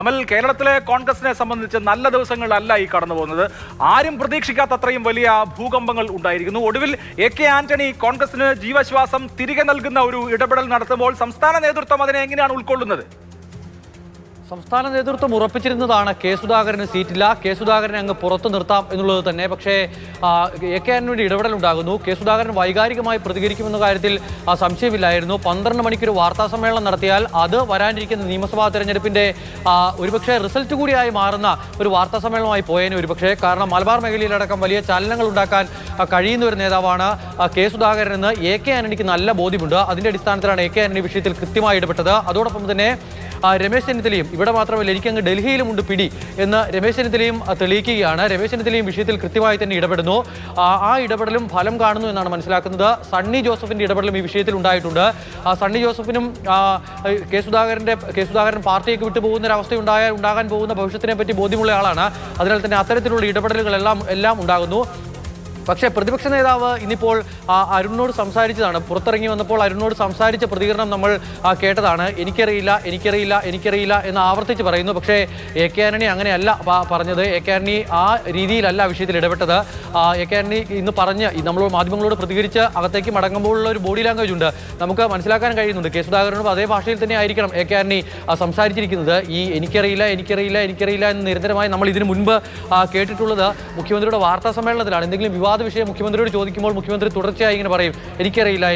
അമൽ, കേരളത്തിലെ കോൺഗ്രസിനെ സംബന്ധിച്ച് നല്ല ദിവസങ്ങളല്ല ഈ കടന്നു പോകുന്നത്. ആരും പ്രതീക്ഷിക്കാത്തത്രയും വലിയ ഭൂകമ്പങ്ങൾ ഉണ്ടായിരിക്കുന്നു. ഒടുവിൽ AK ആന്റണി കോൺഗ്രസിന് ജീവശ്വാസം തിരികെ നൽകുന്ന ഒരു ഇടപെടൽ നടത്തുമ്പോൾ സംസ്ഥാന നേതൃത്വം അതിനെ എങ്ങനെയാണ് ഉൾക്കൊള്ളുന്നത്? സംസ്ഥാന നേതൃത്വം ഉറപ്പിച്ചിരുന്നതാണ് കെ സുധാകരന് സീറ്റില്ല, കെ സുധാകരനെ അങ്ങ് പുറത്തു നിർത്താം എന്നുള്ളത് തന്നെ. പക്ഷേ AK ആന്റണിയുടെ ഇടപെടലുണ്ടാകുന്നു. കെ സുധാകരൻ വൈകാരികമായി പ്രതികരിക്കുമെന്ന കാര്യത്തിൽ സംശയമില്ലായിരുന്നു. 12 മണിക്കൊരു വാർത്താ സമ്മേളനം നടത്തിയാൽ അത് വരാനിരിക്കുന്ന നിയമസഭാ തെരഞ്ഞെടുപ്പിന്റെ ഒരുപക്ഷെ റിസൾട്ട് കൂടിയായി മാറുന്ന ഒരു വാർത്താ സമ്മേളനമായി പോയേനെ ഒരുപക്ഷെ. കാരണം മലബാർ മേഖലയിലടക്കം വലിയ ചലനങ്ങൾ ഉണ്ടാക്കാൻ കഴിയുന്ന ഒരു നേതാവാണ് കെ സുധാകരൻ എന്ന് AK ആന്റണിക്ക് നല്ല ബോധ്യമുണ്ട്. അതിന്റെ അടിസ്ഥാനത്തിലാണ് AK ആന്റണി വിഷയത്തിൽ കൃത്യമായി ഇടപെട്ടത്. അതോടൊപ്പം തന്നെ രമേശ് ചെന്നിത്തലയും ഇവിടെ മാത്രമല്ല എനിക്കങ്ങ് ഡൽഹിയിലുമുണ്ട് പിടി എന്ന് രമേശ് ചെന്നിത്തലയും തെളിയിക്കുകയാണ്. രമേശ് ചെന്നിത്തലയും വിഷയത്തിൽ കൃത്യമായി തന്നെ ഇടപെടുന്നു. ആ ഇടപെടലും ഫലം കാണുന്നു എന്നാണ് മനസ്സിലാക്കുന്നത്. സണ്ണി ജോസഫിന്റെ ഇടപെടലും ഈ വിഷയത്തിൽ ഉണ്ടായിട്ടുണ്ട്. സണ്ണി ജോസഫിനും കെ സുധാകരൻ പാർട്ടിയൊക്കെ വിട്ടു പോകുന്ന ഒരു അവസ്ഥ ഉണ്ടാകാൻ പോകുന്ന ഭവിഷ്യത്തിനെ പറ്റി ബോധ്യമുള്ള ആളാണ്. അതിനാൽ തന്നെ അത്തരത്തിലുള്ള ഇടപെടലുകളെല്ലാം ഉണ്ടാകുന്നു. പക്ഷേ പ്രതിപക്ഷ നേതാവ് ഇന്നിപ്പോൾ അരുണിനോട് സംസാരിച്ചതാണ്. പുറത്തിറങ്ങി വന്നപ്പോൾ അരുണിനോട് സംസാരിച്ച പ്രതികരണം നമ്മൾ കേട്ടതാണ്. എനിക്കറിയില്ല എന്ന് ആവർത്തിച്ച് പറയുന്നു. പക്ഷേ AK ആന്റണി അങ്ങനെയല്ല പറഞ്ഞത്. AK ആന്റണി ആ രീതിയിലല്ല വിഷയത്തിൽ ഇടപെട്ടത്. AK ആന്റണി ഇന്ന് പറഞ്ഞ് നമ്മളോട് മാധ്യമങ്ങളോട് പ്രതികരിച്ച് അകത്തേക്ക് മടങ്ങുമ്പോഴുള്ള ഒരു ബോഡി ലാംഗ്വേജ് ഉണ്ട്, നമുക്ക് മനസ്സിലാക്കാൻ കഴിയുന്നുണ്ട്. കെ സുധാകരനോട് അതേ ഭാഷയിൽ തന്നെ ആയിരിക്കണം AK ആന്റണി സംസാരിച്ചിരിക്കുന്നത്. ഈ എനിക്കറിയില്ല എന്ന് നിരന്തരമായി നമ്മൾ ഇതിനു മുൻപ് കേട്ടിട്ടുള്ളത് മുഖ്യമന്ത്രിയുടെ വാർത്താ സമ്മേളനത്തിലാണ്. എന്തെങ്കിലും വിവാദ വിഷയം മുഖ്യമന്ത്രിയോട് ചോദിക്കുമ്പോൾ മുഖ്യമന്ത്രി തുടർച്ചയായി ഇങ്ങനെ പറയും എനിക്കറിയില്ല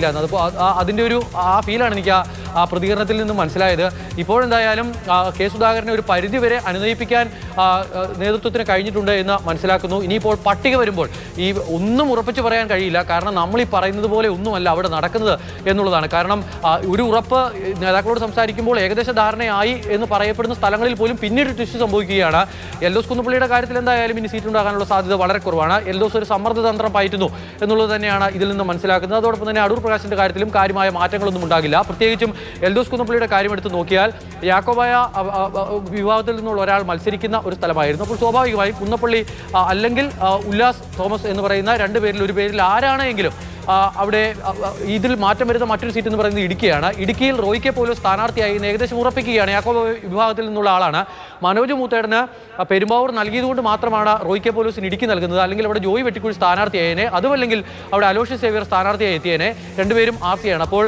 എന്ന്. അപ്പോൾ അതിൻ്റെ ഒരു ഫീലാണ് എനിക്ക് ആ പ്രതികരണത്തിൽ നിന്നും മനസ്സിലായത്. ഇപ്പോഴെന്തായാലും കെ സുധാകരനെ ഒരു പരിധിവരെ അനുനയിപ്പിക്കാൻ നേതൃത്വത്തിന് കഴിഞ്ഞിട്ടുണ്ട് എന്ന് മനസ്സിലാക്കുന്നു. ഇനിയിപ്പോൾ പട്ടിക വരുമ്പോൾ ഈ ഒന്നും ഉറപ്പിച്ച് പറയാൻ കഴിയില്ല. കാരണം നമ്മൾ ഈ പറയുന്നത് പോലെ ഒന്നുമല്ല അവിടെ നടക്കുന്നത് എന്നുള്ളതാണ്. കാരണം ഒരു ഉറപ്പ് നേതാക്കളോട് സംസാരിക്കുമ്പോൾ ഏകദേശ ധാരണയായി എന്ന് പറയപ്പെടുന്ന സ്ഥലങ്ങളിൽ പോലും പിന്നീട് ട്വിസ്റ്റ് സംഭവിക്കുകയാണ്. എൽദോസ് കുന്നപ്പള്ളിയുടെ കാര്യത്തിൽ എന്തായാലും ഇനി സീറ്റ് ഉണ്ടാകാനുള്ള സാധ്യത വളരെ കുറവാണ്. എൽദോസ് ഒരു സമ്മർദ്ദതന്ത്രം പയറ്റുന്നു എന്നുള്ളത് തന്നെയാണ് ഇതിൽ നിന്ന് മനസ്സിലാക്കുന്നത്. അതോടൊപ്പം തന്നെ അടൂർ പ്രകാശിന്റെ കാര്യത്തിലും കാര്യമായ മാറ്റങ്ങളൊന്നും ഉണ്ടാകില്ല. പ്രത്യേകിച്ചും എൽദോസ് കുന്നപ്പള്ളിയുടെ കാര്യം എടുത്ത് നോക്കിയാൽ യാക്കോബായ വിഭാഗത്തിൽ നിന്നുള്ള ഒരാൾ മത്സരിക്കുന്ന ഒരു സ്ഥലമായിരുന്നു. അപ്പോൾ സ്വാഭാവികമായും കുന്നപ്പള്ളി അല്ലെങ്കിൽ ഉല്ലാസ് തോമസ് എന്ന് പറയുന്ന രണ്ട് പേരിൽ ഒരു പേരിൽ ആരാണെങ്കിലും അവിടെ ഇതിൽ മാറ്റം വരുന്ന മറ്റൊരു സീറ്റ് എന്ന് പറയുന്നത് ഇടുക്കിയാണ്. ഇടുക്കിയിൽ റോയ് കെ പോലും സ്ഥാനാർത്ഥിയായി ഏകദേശം ഉറപ്പിക്കുകയാണ്. യാക്കോബ വിഭാഗത്തിൽ നിന്നുള്ള ആളാണ്. മനോജ് മൂത്തേടന് പെരുമ്പാവൂർ നൽകിയതുകൊണ്ട് മാത്രമാണ് റോയ് കെ പോലീസിന് ഇടുക്കി നൽകുന്നത്. അല്ലെങ്കിൽ അവിടെ ജോയി വെട്ടിക്കുഴി സ്ഥാനാർത്ഥിയായേനെ, അതുമല്ലെങ്കിൽ അവിടെ അലോഷ്യസ് സേവ്യർ സ്ഥാനാർത്ഥിയായി എത്തിയേനെ. രണ്ടുപേരും RC ആണ്. അപ്പോൾ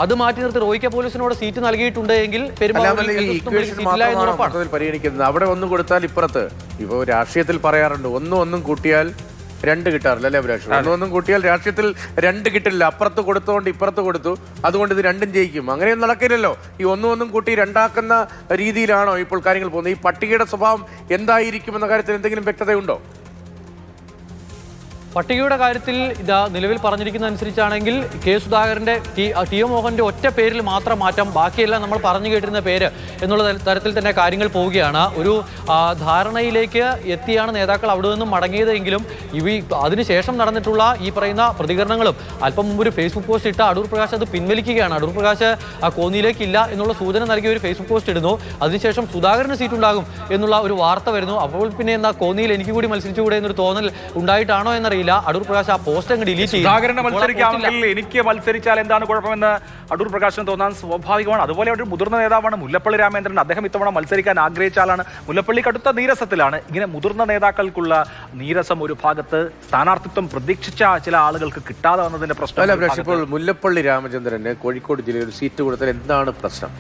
അത് മാറ്റി നിർത്തി റോയ് കെ പോലീസിനോട് സീറ്റ് നൽകിയിട്ടുണ്ട് എങ്കിൽ പരിഗണിക്കുന്നത് അവിടെ ഒന്നും കൊടുത്താൽ ഇപ്പുറത്ത് ഇപ്പൊ രാഷ്ട്രീയത്തിൽ പറയാറുണ്ട് ഒന്നും കൂട്ടിയാൽ 2 കിട്ടാറില്ല അല്ലേ അഭിലാഷ്? ഒന്നും കൂട്ടിയാൽ രാഷ്ട്രീയത്തിൽ 2 കിട്ടില്ല. അപ്പുറത്ത് കൊടുത്തോണ്ട് ഇപ്പുറത്ത് കൊടുത്തു, അതുകൊണ്ട് ഇത് 2ഉം ജയിക്കും. അങ്ങനെയൊന്നും നടക്കില്ലല്ലോ. ഈ ഒന്നും കൂട്ടി 2ആക്കുന്ന രീതിയിലാണോ ഇപ്പോൾ കാര്യങ്ങൾ പോകുന്നത്? ഈ പട്ടികയുടെ സ്വഭാവം എന്തായിരിക്കും എന്ന കാര്യത്തിൽ എന്തെങ്കിലും വ്യക്തതയുണ്ടോ? പട്ടികയുടെ കാര്യത്തിൽ ഇതാ നിലവിൽ പറഞ്ഞിരിക്കുന്ന അനുസരിച്ചാണെങ്കിൽ കെ സുധാകരന്റെ TO മോഹന്റെ ഒറ്റ പേരിൽ മാത്രം മാറ്റം, ബാക്കിയെല്ലാം നമ്മൾ പറഞ്ഞു കേട്ടിരുന്ന പേര് എന്നുള്ള തരത്തിൽ തന്നെ കാര്യങ്ങൾ പോവുകയാണ്. ഒരു ധാരണയിലേക്ക് എത്തിയാണ് നേതാക്കൾ അവിടെ നിന്നും മടങ്ങിയതെങ്കിലും അതിനുശേഷം നടന്നിട്ടുള്ള ഈ പറയുന്ന പ്രതികരണങ്ങളും അല്പം മുമ്പ് ഒരു ഫേസ്ബുക്ക് പോസ്റ്റ് ഇട്ട അടൂർ പ്രകാശ് അത് പിൻവലിക്കുകയാണ്. അടൂർ പ്രകാശ് കോന്നിയിലേക്കില്ല എന്നുള്ള സൂചന നൽകിയ ഒരു ഫേസ്ബുക്ക് പോസ്റ്റ് ഇടുന്നു. അതിനുശേഷം സുധാകരന് സീറ്റ് ഉണ്ടാകും എന്നുള്ള ഒരു വാർത്ത വരുന്നു. അപ്പോൾ പിന്നെ എന്താ കോന്നിയിൽ എനിക്ക് കൂടി മത്സരിച്ചുകൂടെ എന്നൊരു തോന്നൽ ഉണ്ടായിട്ടാണോ എന്നറിയില്ല. അടൂർ പ്രകാശ് ആ പോസ്റ്റ് അങ്ങ് ഡിലീറ്റ് ചെയ്തു. സുധാകരനെ മത്സരിക്കാമെങ്കിൽ എനിക്ക് മത്സരിച്ചാൽ എന്താണ് കുഴപ്പമെന്ന് അടൂർ പ്രകാശിന് തോന്നാൻ സ്വാഭാവികമാണ്. അതുപോലെ ഒരു മുതിർന്ന നേതാവാണ് മുല്ലപ്പള്ളി രാമചന്ദ്രൻ. അദ്ദേഹം ഇത്തവണ മത്സരിക്കാൻ ആഗ്രഹിച്ച ആളാണ്. മുല്ലപ്പള്ളി കടുത്ത നീരസത്തിലാണ്. ഇങ്ങനെ മുതിർന്ന നേതാക്കൾക്കുള്ള നീരസം ഒരു ഭാഗത്ത്, സ്ഥാനാർത്ഥിത്വം പ്രതീക്ഷിച്ച ചില ആളുകൾക്ക് കിട്ടാതെ വന്നതിന്റെ പ്രശ്നം. ഇപ്പോൾ മുല്ലപ്പള്ളി രാമചന്ദ്രന് കോഴിക്കോട് ജില്ലയിൽ ഒരു സീറ്റ് കൊടുത്താൽ എന്താണ് പ്രശ്നം?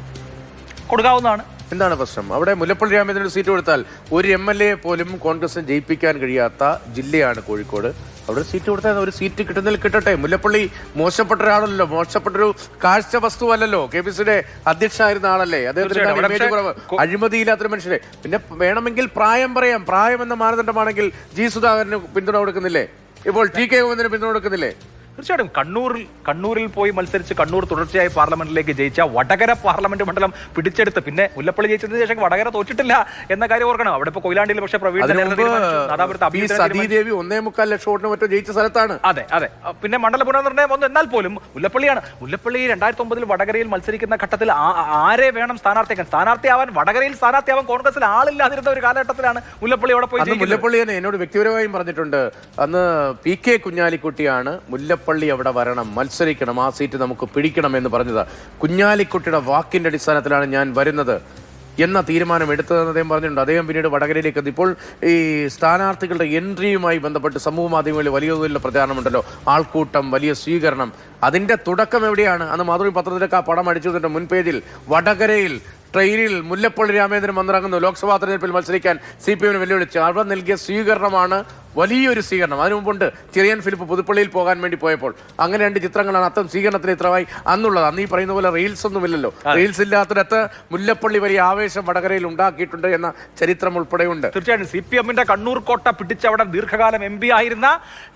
കൊടുക്കാവുന്നതാണ്. എന്താണ് പ്രശ്നം? അവിടെ മുല്ലപ്പള്ളി രാമചന്ദ്രൻ സീറ്റ് കൊടുത്താൽ ഒരു MLA പോലും കോൺഗ്രസിന് ജയിപ്പിക്കാൻ കഴിയാത്ത ജില്ലയാണ് കോഴിക്കോട്. അവിടെ സീറ്റ് കൊടുത്താൽ ഒരു സീറ്റ് കിട്ടുന്നതിൽ കിട്ടട്ടെ. മുല്ലപ്പള്ളി മോശപ്പെട്ട ഒരാളല്ലോ, മോശപ്പെട്ടൊരു കാഴ്ച വസ്തുവല്ലല്ലോ. KPCയുടെ അധ്യക്ഷനായിരുന്ന ആളല്ലേ. അദ്ദേഹത്തിന് അഴിമതിയില്ലാത്തൊരു മനുഷ്യരെ. പിന്നെ വേണമെങ്കിൽ പ്രായം പറയാം. പ്രായം എന്ന മാനദണ്ഡമാണെങ്കിൽ G സുധാകരന് പിന്തുണ കൊടുക്കുന്നില്ലേ? ഇപ്പോൾ TK ഗോവിന്ദന് പിന്തുണ കൊടുക്കുന്നില്ലേ? തീർച്ചയായിട്ടും കണ്ണൂരിൽ പോയി മത്സരിച്ച് കണ്ണൂർ തുടർച്ചയായി പാർലമെന്റിലേക്ക് ജയിച്ച വടകര പാർലമെന്റ് മണ്ഡലം പിടിച്ചെടുത്ത് പിന്നെ മുല്ലപ്പള്ളി ജയിച്ചതിന് ശേഷം വടകര തോറ്റിട്ടില്ല എന്ന കാര്യം ഓർക്കണം. അവിടെ ഇപ്പോൾ കൊയിലാണ്ടിയിൽ പക്ഷേ സതീദേവി 1.25 ലക്ഷം വോട്ടിന് മറ്റോ ജയിച്ച സ്ഥലത്താണ്. അതെ. പിന്നെ മണ്ഡല പുനർനിർണ്ണയം ഒന്നും എന്നാൽ പോലും മുല്ലപ്പള്ളി 2009 വടകരയിൽ മത്സരിക്കുന്ന ഘട്ടത്തിൽ ആരെ വേണം സ്ഥാനാർത്ഥിയാവാൻ വടകരയിൽ സ്ഥാനാർത്ഥിയാവാൻ കോൺഗ്രസിൽ ആളില്ലാതിരുന്ന ഒരു കാലഘട്ടത്തിലാണ് മുല്ലപ്പള്ളി അവിടെ പോയി. മുല്ലപ്പള്ളി തന്നെ എന്നോട് വ്യക്തിപരമായും പറഞ്ഞിട്ടുണ്ട്. അന്ന് PK കുഞ്ഞാലിക്കുട്ടിയാണ് മുല്ലപ്പള്ളി അവിടെ വരണം, മത്സരിക്കണം, ആ സീറ്റ് നമുക്ക് പിടിക്കണം എന്ന് പറഞ്ഞത്. കുഞ്ഞാലിക്കുട്ടിയുടെ വാക്കിന്റെ അടിസ്ഥാനത്തിലാണ് ഞാൻ വരുന്നത്. എന്ന തീരുമാനം എടുത്തതെന്ന് അദ്ദേഹം പറഞ്ഞിട്ടുണ്ട്. അദ്ദേഹം പിന്നീട് വടകരയിലേക്ക് എത്തി. ഇപ്പോൾ ഈ സ്ഥാനാർത്ഥികളുടെ എൻട്രിയുമായി ബന്ധപ്പെട്ട് സമൂഹ മാധ്യമങ്ങളിൽ വലിയ തോതിലുള്ള പ്രചാരണമുണ്ടല്ലോ, ആൾക്കൂട്ടം, വലിയ സ്വീകരണം. അതിന്റെ തുടക്കം എവിടെയാണ്? അന്ന് മാതൃഭൂമി പത്രത്തിലേക്ക് ആ പടം അടിച്ചതിന്റെ മുൻപേജിൽ വടകരയിൽ ട്രെയിനിൽ മുല്ലപ്പള്ളി രാമചന്ദ്രൻ വന്നിറങ്ങുന്നു. ലോക്സഭാ തെരഞ്ഞെടുപ്പിൽ മത്സരിക്കാൻ CPM വെല്ലുവിളിച്ച് അവർ നൽകിയ സ്വീകരണമാണ് വലിയൊരു സ്വീകരണം. അതിനു മുമ്പുണ്ട് ചെറിയൻ ഫിലിപ്പ് പുതുപ്പള്ളിയിൽ പോകാൻ വേണ്ടി പോയപ്പോൾ. അങ്ങനെ 2 ചിത്രങ്ങളാണ് അത്തം സ്വീകരണത്തിന് ഇത്രമായി അന്നുള്ളത്. അന്ന് ഈ പറയുന്ന പോലെ റീൽസ് ഒന്നുമില്ലല്ലോ. റീൽസ് ഇല്ലാത്തിടത്ത് മുല്ലപ്പള്ളി വലിയ ആവേശം വടകരയിൽ ഉണ്ടാക്കിയിട്ടുണ്ട് എന്ന ചരിത്രം ഉൾപ്പെടെയുണ്ട്. തീർച്ചയായും CPM-ന്റെ കണ്ണൂർ കോട്ട പിടിച്ച് അവിടെ ദീർഘകാലം MP ആയിരുന്ന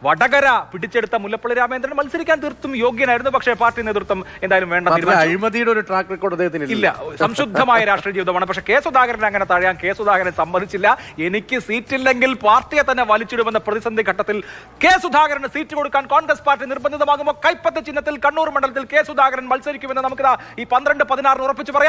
വടകര പിടിച്ചെടുത്ത മുല്ലപ്പള്ളി രാമചന്ദ്രൻ മത്സരിക്കാൻ തീർത്തും യോഗ്യനായിരുന്നു. പക്ഷേ പാർട്ടി നേതൃത്വം എന്തായാലും വേണ്ട, അഴിമതിയുടെ ഒരു ട്രാക്ക് റെക്കോർഡ് അദ്ദേഹത്തിന് ഇല്ല. സംശുദ്ധമായ രാഷ്ട്രീയ ജീവിതമാണ്. പക്ഷേ കെ സുധാകരൻ അങ്ങനെ തഴയാൻ സുധാകരൻ സമ്മതിച്ചില്ല. എനിക്ക് സീറ്റില്ലെങ്കിൽ പാർട്ടിയെ തന്നെ വലിച്ചിടുമെന്ന പ്രതിസന്ധി ഘട്ടത്തിൽ കെ സുധാകരന് സീറ്റ് കൊടുക്കാൻ കോൺഗ്രസ് പാർട്ടി നിർബന്ധിതമാകുമ്പോൾ കൈപ്പത്ത് ചിഹ്നത്തിൽ കണ്ണൂർ മണ്ഡലത്തിൽ കെ സുധാകരൻ മത്സരിക്കുമെന്ന് നമുക്ക് ഈ 12-16 ഉറപ്പിച്ച് പറയാം.